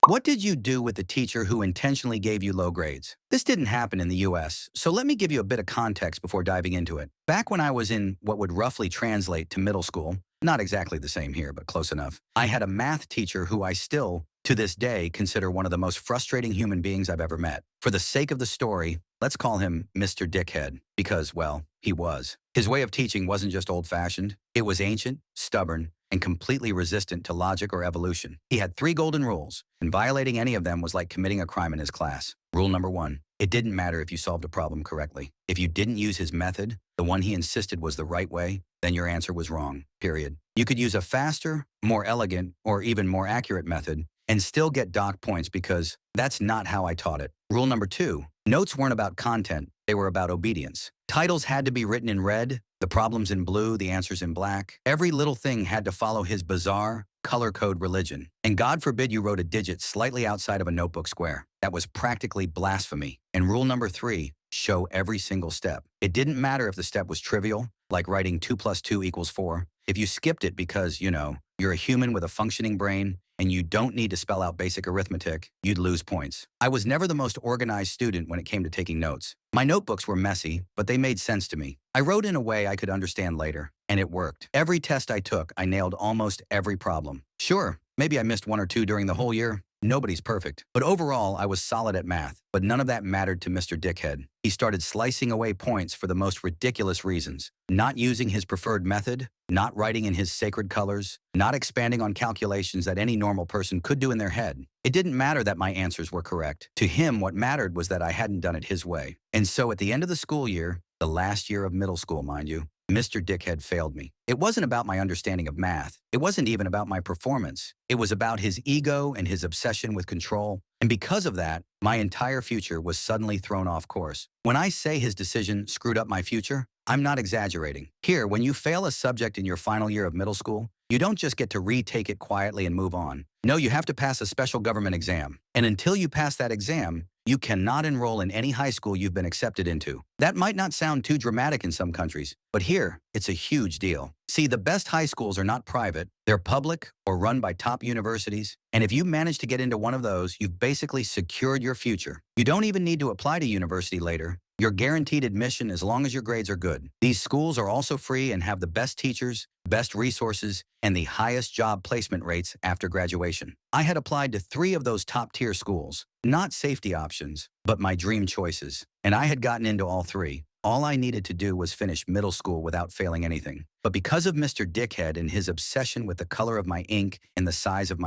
What did you do with the teacher who intentionally gave you low grades? This didn't happen in the US, so let me give you a bit of context before diving into it. Back when I was in what would roughly translate to middle school, not exactly the same here, but close enough, I had a math teacher who I still, to this day, consider one of the most frustrating human beings I've ever met. For the sake of the story, let's call him Mr. Dickhead, because, well, he was. His way of teaching wasn't just old-fashioned, it was ancient, stubborn, and completely resistant to logic or evolution. He had 3 golden rules, and violating any of them was like committing a crime in his class. Rule number 1, it didn't matter if you solved a problem correctly. If you didn't use his method, the one he insisted was the right way, then your answer was wrong, period. You could use a faster, more elegant, or even more accurate method and still get docked points because that's not how I taught it. Rule number 2, notes weren't about content, they were about obedience. Titles had to be written in red, the problems in blue, the answers in black. Every little thing had to follow his bizarre, color code religion. And God forbid you wrote a digit slightly outside of a notebook square. That was practically blasphemy. And rule number 3, show every single step. It didn't matter if the step was trivial, like writing 2 plus 2 equals 4. If you skipped it because, you're a human with a functioning brain and you don't need to spell out basic arithmetic, you'd lose points. I was never the most organized student when it came to taking notes. My notebooks were messy, but they made sense to me. I wrote in a way I could understand later, and it worked. Every test I took, I nailed almost every problem. Sure, maybe I missed 1 or 2 during the whole year. Nobody's perfect. But overall, I was solid at math. But none of that mattered to Mr. Dickhead. He started slicing away points for the most ridiculous reasons. Not using his preferred method, not writing in his sacred colors, not expanding on calculations that any normal person could do in their head. It didn't matter that my answers were correct. To him, what mattered was that I hadn't done it his way. And so at the end of the school year, the last year of middle school, mind you, Mr. Dickhead failed me. It wasn't about my understanding of math. It wasn't even about my performance. It was about his ego and his obsession with control. And because of that, my entire future was suddenly thrown off course. When I say his decision screwed up my future, I'm not exaggerating. Here, when you fail a subject in your final year of middle school, you don't just get to retake it quietly and move on. No, you have to pass a special government exam. And until you pass that exam, you cannot enroll in any high school you've been accepted into. That might not sound too dramatic in some countries, but here, it's a huge deal. See, the best high schools are not private, they're public or run by top universities. And if you manage to get into one of those, you've basically secured your future. You don't even need to apply to university later. You're guaranteed admission as long as your grades are good. These schools are also free and have the best teachers, best resources, and the highest job placement rates after graduation. I had applied to 3 of those top-tier schools, not safety options, but my dream choices. And I had gotten into all 3. All I needed to do was finish middle school without failing anything. But because of Mr. Dickhead and his obsession with the color of my ink and the size of my